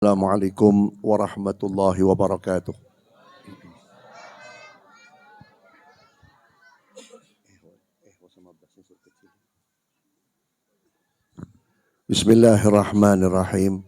Assalamualaikum warahmatullahi wabarakatuh. Bismillahirrahmanirrahim.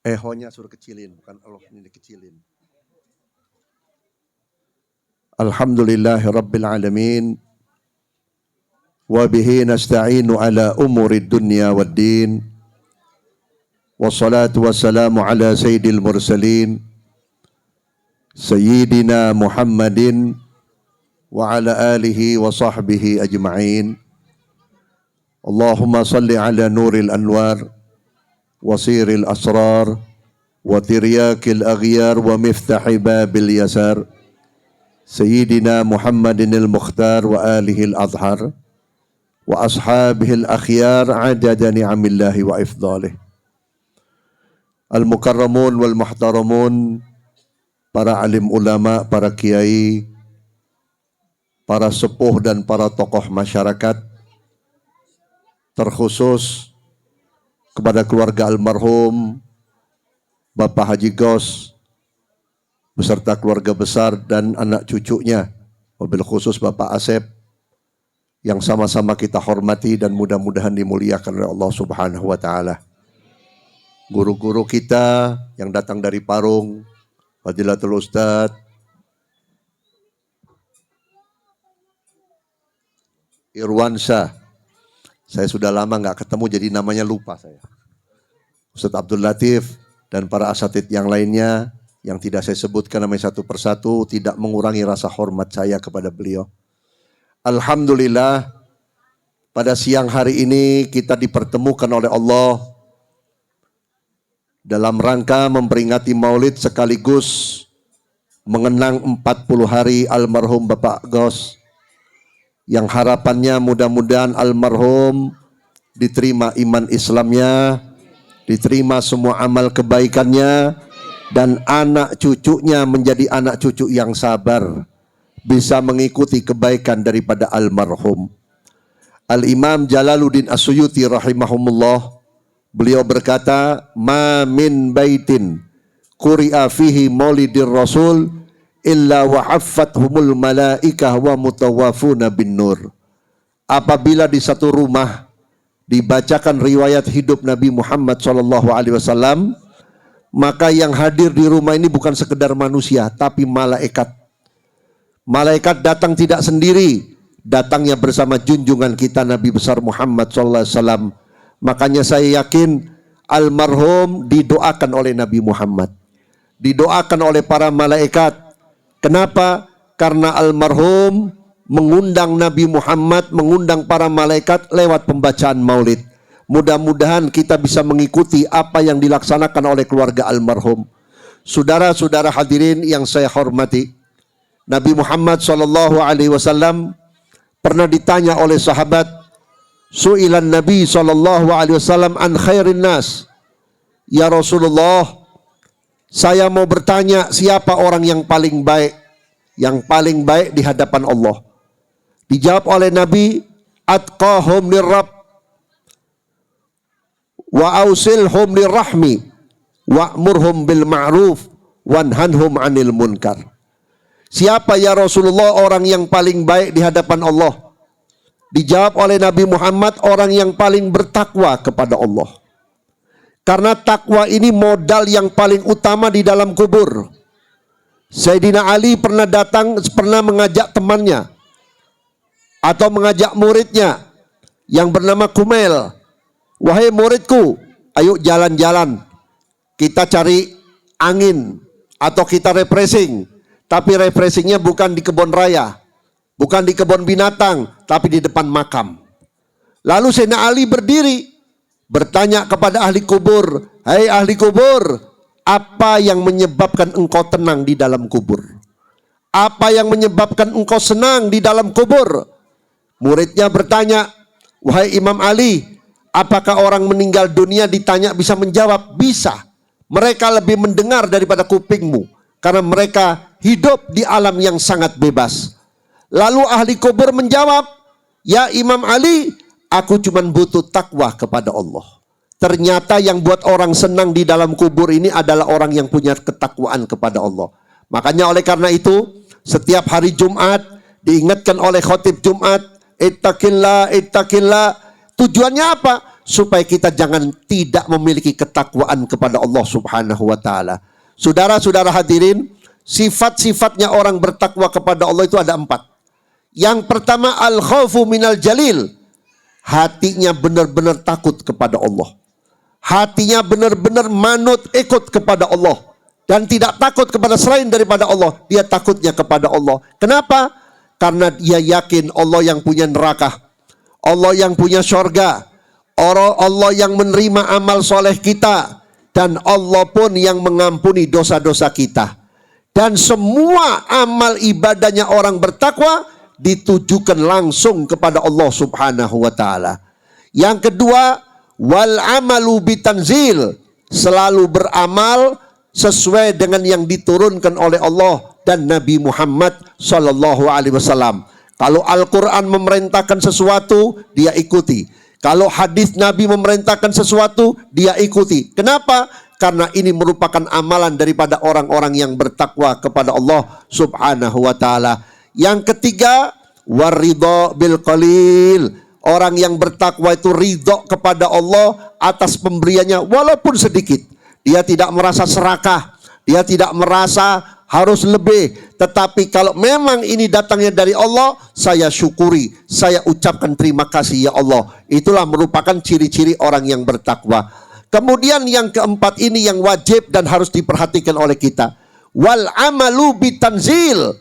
Ehonya suruh kecilin, bukan Allah ini dikecilin. Alhamdulillahi rabbil alamin. Wa bihi nasta'inu ala umurid dunya wad din. Wassalatu wassalamu ala sayyidil mursalin Sayyidina Muhammadin wa ala alihi wa sahbihi ajma'in. Allahumma salli ala nuril anwar wasiril asrar wa tiryakil aghyar wa miftahi babil yasar Sayyidina Muhammadin al-Mukhtar wa alihi al-azhar wa ashabihi al-akhyar adada ni'amillahi wa ifdalih. Al-mukarramun wal muhtaramun, para alim ulama, para kiai, para sepuh dan para tokoh masyarakat, terkhusus kepada keluarga almarhum Bapak Haji Gos beserta keluarga besar dan anak cucunya, wabil khusus Bapak Asep, yang sama-sama kita hormati dan mudah-mudahan dimuliakan oleh Allah Subhanahu wa Ta'ala. Guru-guru kita yang datang dari Parung, Fadilatul Ustadz Irwansyah, saya sudah lama nggak ketemu jadi namanya lupa saya. Ustadz Abdul Latif dan para asatidz yang lainnya yang tidak saya sebutkan namanya satu persatu, tidak mengurangi rasa hormat saya kepada beliau. Alhamdulillah, pada siang hari ini kita dipertemukan oleh Allah dalam rangka memperingati maulid sekaligus mengenang 40 hari almarhum Bapak Gos, yang harapannya mudah-mudahan almarhum diterima iman Islamnya, diterima semua amal kebaikannya, dan anak cucunya menjadi anak cucu yang sabar, bisa mengikuti kebaikan daripada almarhum. Al-Imam Jalaluddin As-Suyuti rahimahumullah, beliau berkata, ma min baitin quri'a fihi maulidir rasul illa wa haffathumul malaikah wa mutawafuna bin nur. Apabila di satu rumah dibacakan riwayat hidup Nabi Muhammad SAW, maka yang hadir di rumah ini bukan sekedar manusia, tapi malaikat. Malaikat datang tidak sendiri, datangnya bersama junjungan kita Nabi besar Muhammad SAW. Makanya saya yakin almarhum didoakan oleh Nabi Muhammad, didoakan oleh para malaikat. Kenapa? Karena almarhum mengundang Nabi Muhammad, mengundang para malaikat lewat pembacaan maulid. Mudah-mudahan kita bisa mengikuti apa yang dilaksanakan oleh keluarga almarhum. Saudara-saudara hadirin yang saya hormati, Nabi Muhammad SAW pernah ditanya oleh sahabat, Su'ilan Nabi SAW an khairin nas. Ya Rasulullah, saya mau bertanya, siapa orang yang paling baik? Yang paling baik di hadapan Allah. Dijawab oleh Nabi, atqahum lirrab wa ausilhum lirrahmi wa'murhum bil ma'ruf wanhanhum anil munkar. Siapa ya Rasulullah orang yang paling baik di hadapan Allah? Dijawab oleh Nabi Muhammad, orang yang paling bertakwa kepada Allah. Karena takwa ini modal yang paling utama di dalam kubur. Sayyidina Ali pernah mengajak temannya atau mengajak muridnya yang bernama Kumail. Wahai muridku, ayo jalan-jalan. Kita cari angin atau kita refreshing. Tapi refreshingnya bukan di kebun raya, bukan di kebun binatang, tapi di depan makam. Lalu Sayyidina Ali berdiri, bertanya kepada ahli kubur, hai ahli kubur, apa yang menyebabkan engkau tenang di dalam kubur? Apa yang menyebabkan engkau senang di dalam kubur? Muridnya bertanya, wahai Imam Ali, apakah orang meninggal dunia ditanya bisa menjawab? Bisa. Mereka lebih mendengar daripada kupingmu, karena mereka hidup di alam yang sangat bebas. Lalu ahli kubur menjawab, ya Imam Ali, aku cuma butuh takwa kepada Allah. Ternyata yang buat orang senang di dalam kubur ini adalah orang yang punya ketakwaan kepada Allah. Makanya oleh karena itu, setiap hari Jumat diingatkan oleh khotib Jumat, ittaqillah, ittaqillah. Tujuannya apa? Supaya kita jangan tidak memiliki ketakwaan kepada Allah Subhanahu wa taala. Saudara-saudara hadirin, sifat-sifatnya orang bertakwa kepada Allah itu ada 4. Yang pertama, al-khaufu minal jalil. Hatinya benar-benar takut kepada Allah. Hatinya benar-benar manut ikut kepada Allah. Dan tidak takut kepada selain daripada Allah. Dia takutnya kepada Allah. Kenapa? Karena dia yakin Allah yang punya neraka. Allah yang punya syurga. Allah yang menerima amal soleh kita. Dan Allah pun yang mengampuni dosa-dosa kita. Dan semua amal ibadahnya orang bertakwa ditujukan langsung kepada Allah Subhanahu wa taala. Yang kedua, wal amalu bitanzil, selalu beramal sesuai dengan yang diturunkan oleh Allah dan Nabi Muhammad sallallahu alaihi wasallam. Kalau Al-Qur'an memerintahkan sesuatu, dia ikuti. Kalau hadis Nabi memerintahkan sesuatu, dia ikuti. Kenapa? Karena ini merupakan amalan daripada orang-orang yang bertakwa kepada Allah Subhanahu wa taala. Yang ketiga, waridho bil qalil. Orang yang bertakwa itu ridho kepada Allah atas pemberiannya walaupun sedikit. Dia tidak merasa serakah, dia tidak merasa harus lebih. Tetapi kalau memang ini datangnya dari Allah, saya syukuri, saya ucapkan terima kasih ya Allah. Itulah merupakan ciri-ciri orang yang bertakwa. Kemudian yang keempat ini yang wajib dan harus diperhatikan oleh kita. Wal amalu bitanzil,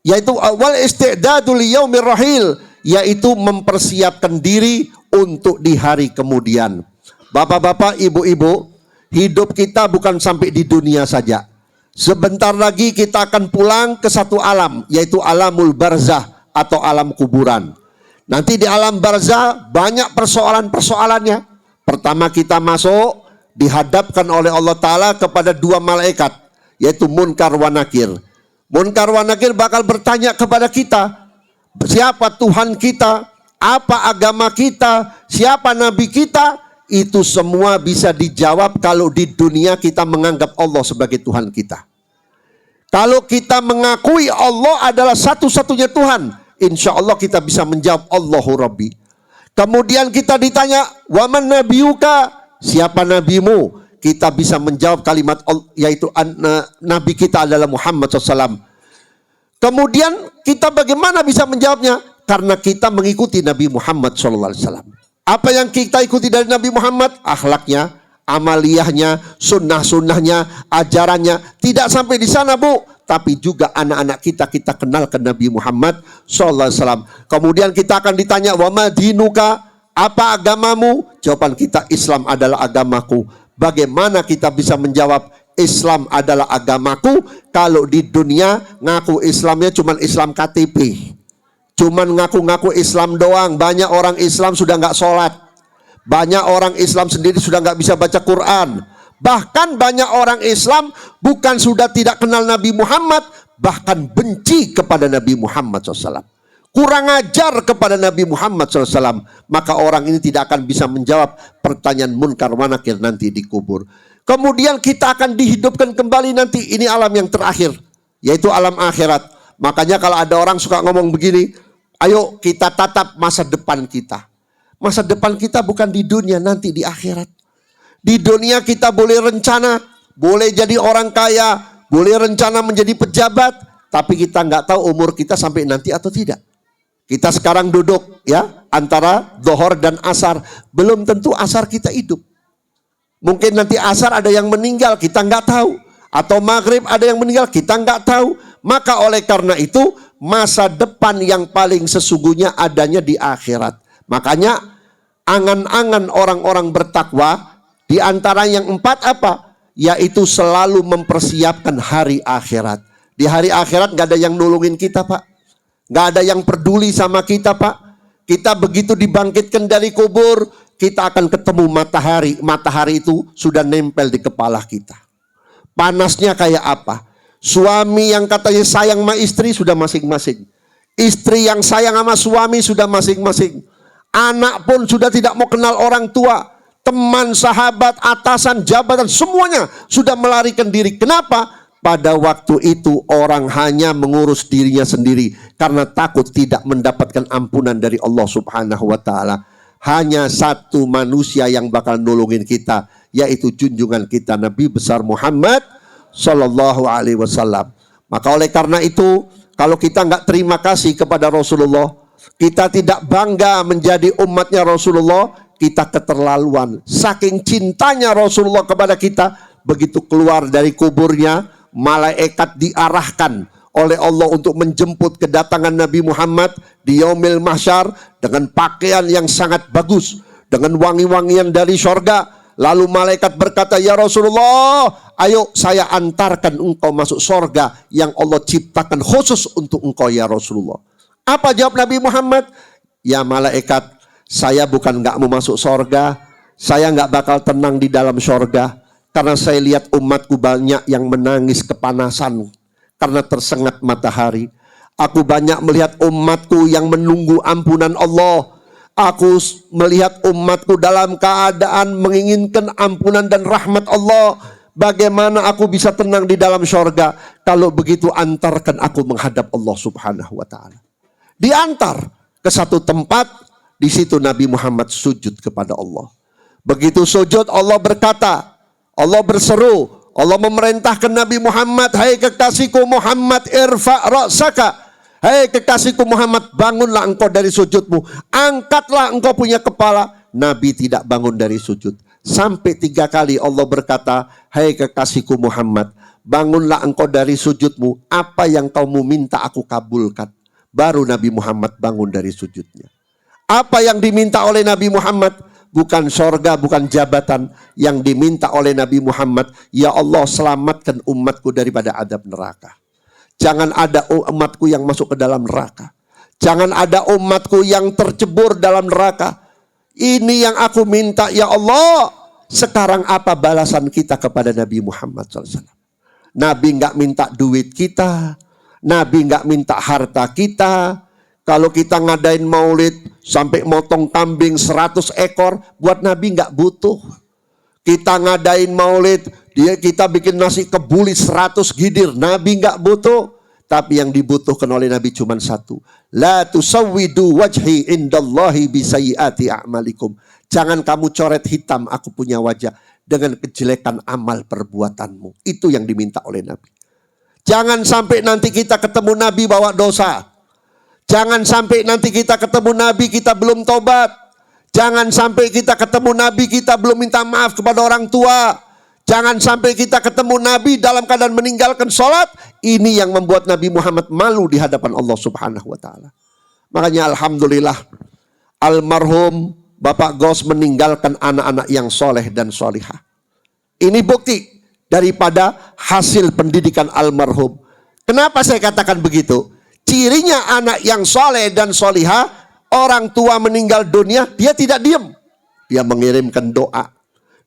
yaitu wal isti'dadu liyaumir rahil, yaitu mempersiapkan diri untuk di hari kemudian. Bapak-bapak, ibu-ibu, hidup kita bukan sampai di dunia saja. Sebentar lagi kita akan pulang ke satu alam, yaitu alamul barzah atau alam kuburan. Nanti di alam barzah banyak persoalan-persoalannya. Pertama kita masuk, dihadapkan oleh Allah Ta'ala kepada 2 malaikat, yaitu Munkar wa Nakir. Munkar wa Nakir bakal bertanya kepada kita, siapa Tuhan kita, apa agama kita, siapa Nabi kita. Itu semua bisa dijawab kalau di dunia kita menganggap Allah sebagai Tuhan kita. Kalau kita mengakui Allah adalah satu-satunya Tuhan, insya Allah kita bisa menjawab Allahu Rabbi. Kemudian kita ditanya, waman nabiyuka, siapa nabimu? Kita bisa menjawab kalimat yaitu Nabi kita adalah Muhammad SAW. Kemudian kita bagaimana bisa menjawabnya? Karena kita mengikuti Nabi Muhammad SAW. Apa yang kita ikuti dari Nabi Muhammad? Akhlaknya, amaliyahnya, sunnah-sunnahnya, ajarannya. Tidak sampai di sana, Bu. Tapi juga anak-anak kita kenalkan Nabi Muhammad SAW. Kemudian kita akan ditanya, wa ma dinuka, apa agamamu? Jawaban kita, Islam adalah agamaku. Bagaimana kita bisa menjawab Islam adalah agamaku kalau di dunia ngaku Islamnya cuma Islam KTP, cuman ngaku-ngaku Islam doang. Banyak orang Islam sudah nggak sholat, banyak orang Islam sendiri sudah nggak bisa baca Quran. Bahkan banyak orang Islam bukan sudah tidak kenal Nabi Muhammad, bahkan benci kepada Nabi Muhammad SAW, kurang ajar kepada Nabi Muhammad SAW. Maka orang ini tidak akan bisa menjawab pertanyaan Munkar wa Nakir nanti di kubur. Kemudian kita akan dihidupkan kembali nanti. Ini alam yang terakhir, yaitu alam akhirat. Makanya kalau ada orang suka ngomong begini, ayo kita tatap masa depan kita. Masa depan kita bukan di dunia, nanti di akhirat. Di dunia kita boleh rencana, boleh jadi orang kaya, boleh rencana menjadi pejabat, tapi kita nggak tahu umur kita sampai nanti atau tidak. Kita sekarang duduk ya antara Zuhur dan Asar, belum tentu Asar kita hidup. Mungkin nanti Asar ada yang meninggal, kita nggak tahu. Atau Maghrib ada yang meninggal, kita nggak tahu. Maka oleh karena itu, masa depan yang paling sesungguhnya adanya di akhirat. Makanya angan-angan orang-orang bertakwa, di antara yang 4 apa? Yaitu selalu mempersiapkan hari akhirat. Di hari akhirat nggak ada yang nolongin kita, Pak. Nggak ada yang peduli sama kita, Pak. Kita begitu dibangkitkan dari kubur, kita akan ketemu matahari. Matahari itu sudah nempel di kepala kita. Panasnya kayak apa? Suami yang katanya sayang sama istri sudah masing-masing. Istri yang sayang sama suami sudah masing-masing. Anak pun sudah tidak mau kenal orang tua. teman, sahabat, atasan, jabatan, semuanya sudah melarikan diri. Kenapa? Pada waktu itu orang hanya mengurus dirinya sendiri karena takut tidak mendapatkan ampunan dari Allah Subhanahu wa taala. Hanya satu manusia yang bakal nolongin kita, yaitu junjungan kita Nabi besar Muhammad sallallahu alaihi wasallam. Maka oleh karena itu, kalau kita nggak terima kasih kepada Rasulullah, kita tidak bangga menjadi umatnya Rasulullah, kita keterlaluan. Saking cintanya Rasulullah kepada kita, begitu keluar dari kuburnya, malaikat diarahkan oleh Allah untuk menjemput kedatangan Nabi Muhammad di Yaumil Mahsyar dengan pakaian yang sangat bagus, dengan wangi-wangian dari sorga. Lalu malaikat berkata, ya Rasulullah, ayo saya antarkan engkau masuk sorga yang Allah ciptakan khusus untuk engkau ya Rasulullah. Apa jawab Nabi Muhammad? Ya malaikat, saya bukan gak mau masuk sorga, saya gak bakal tenang di dalam sorga, karena saya lihat umatku banyak yang menangis kepanasan karena tersengat matahari. Aku banyak melihat umatku yang menunggu ampunan Allah. Aku melihat umatku dalam keadaan menginginkan ampunan dan rahmat Allah. Bagaimana aku bisa tenang di dalam syurga? Kalau begitu antarkan aku menghadap Allah Subhanahu wa taala. Diantar ke satu tempat, di situ Nabi Muhammad sujud kepada Allah. Begitu sujud, Allah berkata, Allah berseru, Allah memerintahkan Nabi Muhammad, hai kekasihku Muhammad, irfa' ra'saka. Hei kekasihku Muhammad, bangunlah engkau dari sujudmu. Angkatlah engkau punya kepala. Nabi tidak bangun dari sujud. Sampai 3 kali Allah berkata, hei kekasihku Muhammad, bangunlah engkau dari sujudmu. Apa yang kau minta aku kabulkan. Baru Nabi Muhammad bangun dari sujudnya. Apa yang diminta oleh Nabi Muhammad? Bukan sorga, bukan jabatan. Yang diminta oleh Nabi Muhammad, ya Allah selamatkan umatku daripada adab neraka. Jangan ada umatku yang masuk ke dalam neraka. Jangan ada umatku yang tercebur dalam neraka. Ini yang aku minta ya Allah. Sekarang apa balasan kita kepada Nabi Muhammad SAW? Nabi nggak minta duit kita. Nabi nggak minta harta kita. Kalau kita ngadain maulid sampai motong kambing 100 ekor, buat Nabi nggak butuh. Kita ngadain maulid, kita bikin nasi kebuli 100 gidir. Nabi nggak butuh. Tapi yang dibutuhkan oleh Nabi cuma satu. La tusawwidu wajhi indallahi bisayyiati a'malikum. Jangan kamu coret hitam aku punya wajah dengan kejelekan amal perbuatanmu. Itu yang diminta oleh Nabi. Jangan sampai nanti kita ketemu Nabi bawa dosa. Jangan sampai nanti kita ketemu Nabi kita belum tobat. Jangan sampai kita ketemu Nabi kita belum minta maaf kepada orang tua. Jangan sampai kita ketemu Nabi dalam keadaan meninggalkan sholat. Ini yang membuat Nabi Muhammad malu di hadapan Allah Subhanahu wa taala. Makanya alhamdulillah almarhum Bapak Gos meninggalkan anak-anak yang soleh dan solihah. Ini bukti daripada hasil pendidikan almarhum. Kenapa saya katakan begitu? Cirinya anak yang soleh dan solihah, orang tua meninggal dunia, dia tidak diam. Dia mengirimkan doa.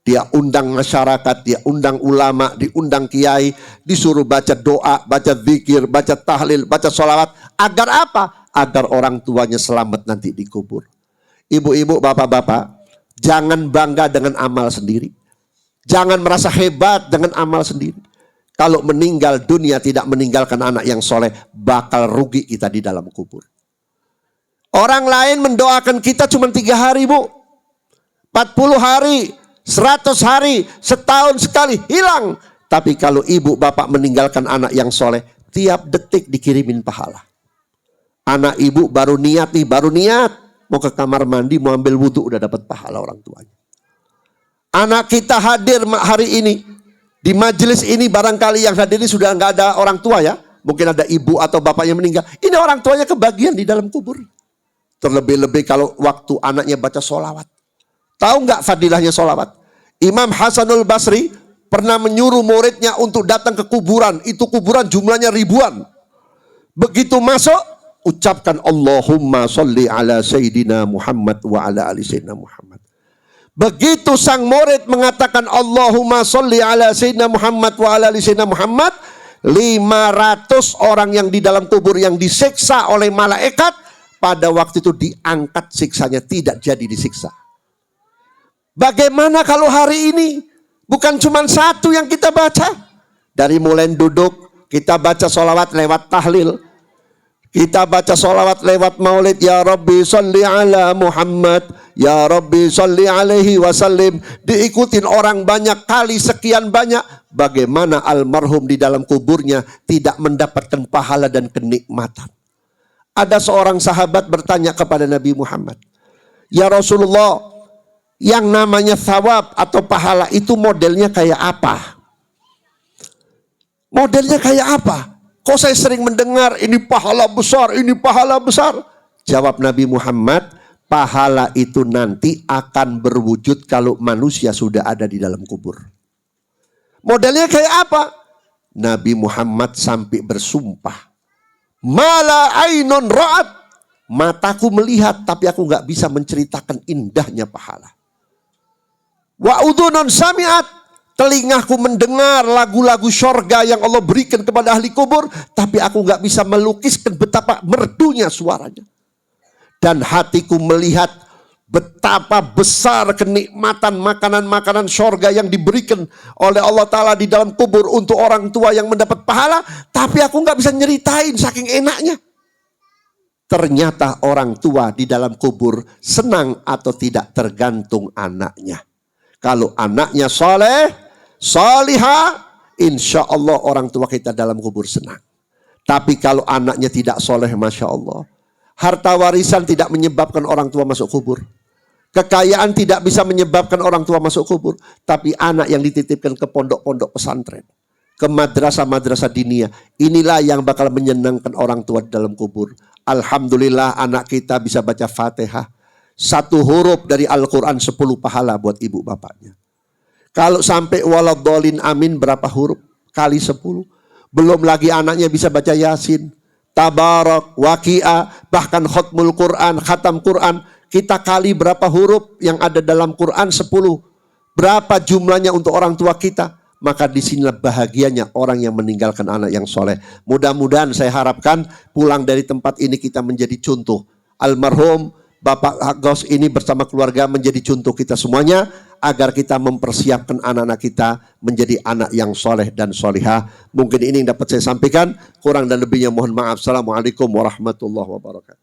Dia undang masyarakat, dia undang ulama, diundang kiai, disuruh baca doa, baca zikir, baca tahlil, baca sholawat. Agar apa? Agar orang tuanya selamat nanti di kubur. Ibu-ibu, bapak-bapak, jangan bangga dengan amal sendiri. Jangan merasa hebat dengan amal sendiri. Kalau meninggal dunia tidak meninggalkan anak yang soleh, bakal rugi kita di dalam kubur. Orang lain mendoakan kita cuma 3 hari, Bu. 40 hari, 100 hari, setahun sekali, hilang. Tapi kalau ibu bapak meninggalkan anak yang soleh, tiap detik dikirimin pahala. Anak ibu baru niat nih, baru niat. Mau ke kamar mandi, mau ambil wudhu, udah dapat pahala orang tuanya. Anak kita hadir hari ini. Di majelis ini barangkali yang hadir ini sudah nggak ada orang tua ya. Mungkin ada ibu atau bapaknya meninggal. Ini orang tuanya kebagian di dalam kubur. Terlebih-lebih kalau waktu anaknya baca sholawat. Tahu nggak fadilahnya sholawat? Imam Hasanul Basri pernah menyuruh muridnya untuk datang ke kuburan. Itu kuburan jumlahnya ribuan. Begitu masuk, ucapkan Allahumma sholli ala Sayyidina Muhammad wa ala ali Sayyidina Muhammad. Begitu sang murid mengatakan Allahumma sholli ala Sayyidina Muhammad wa ala ali Sayyidina Muhammad, 500 orang yang di dalam kubur yang disiksa oleh malaikat, pada waktu itu diangkat siksanya, tidak jadi disiksa. Bagaimana kalau hari ini bukan cuma satu yang kita baca? Dari mulai duduk, kita baca sholawat lewat tahlil. Kita baca sholawat lewat maulid. Ya Rabbi salli ala Muhammad. Ya Rabbi salli alaihi wasallim. Diikutin orang banyak kali, sekian banyak. Bagaimana almarhum di dalam kuburnya tidak mendapatkan pahala dan kenikmatan. Ada seorang sahabat bertanya kepada Nabi Muhammad. Ya Rasulullah, yang namanya thawab atau pahala itu modelnya kayak apa? Modelnya kayak apa? Kok saya sering mendengar ini pahala besar, ini pahala besar. Jawab Nabi Muhammad, pahala itu nanti akan berwujud kalau manusia sudah ada di dalam kubur. Modelnya kayak apa? Nabi Muhammad sampai bersumpah. Mala ainun ra'at. Mataku melihat tapi aku gak bisa menceritakan indahnya pahala. Wa udhunun sami'at. Telingaku mendengar lagu-lagu syurga yang Allah berikan kepada ahli kubur. Tapi aku gak bisa melukiskan betapa merdunya suaranya. Dan hatiku melihat betapa besar kenikmatan makanan-makanan syurga yang diberikan oleh Allah Ta'ala di dalam kubur untuk orang tua yang mendapat pahala. Tapi aku gak bisa nyeritain saking enaknya. Ternyata orang tua di dalam kubur senang atau tidak tergantung anaknya. Kalau anaknya soleh, salihah, insya Allah orang tua kita dalam kubur senang. Tapi kalau anaknya tidak soleh, masya Allah, harta warisan tidak menyebabkan orang tua masuk kubur. Kekayaan tidak bisa menyebabkan orang tua masuk kubur. Tapi anak yang dititipkan ke pondok-pondok pesantren, ke madrasah-madrasah diniyah, inilah yang bakal menyenangkan orang tua di dalam kubur. Alhamdulillah anak kita bisa baca Fatihah. 1 huruf dari Al-Quran 10 pahala buat ibu bapaknya. Kalau sampai waladhdallin amin berapa huruf? Kali 10. Belum lagi anaknya bisa baca Yasin, Tabarak, Waqi'ah, bahkan khutmul Quran, khatam Quran. Kita kali berapa huruf yang ada dalam Quran? 10. Berapa jumlahnya untuk orang tua kita? Maka disinilah bahagianya orang yang meninggalkan anak yang soleh. Mudah-mudahan saya harapkan pulang dari tempat ini kita menjadi contoh. Almarhum Bapak Ghaus ini bersama keluarga menjadi contoh kita semuanya. Agar kita mempersiapkan anak-anak kita menjadi anak yang soleh dan solihah. Mungkin ini yang dapat saya sampaikan. Kurang dan lebihnya mohon maaf. Assalamualaikum warahmatullahi wabarakatuh.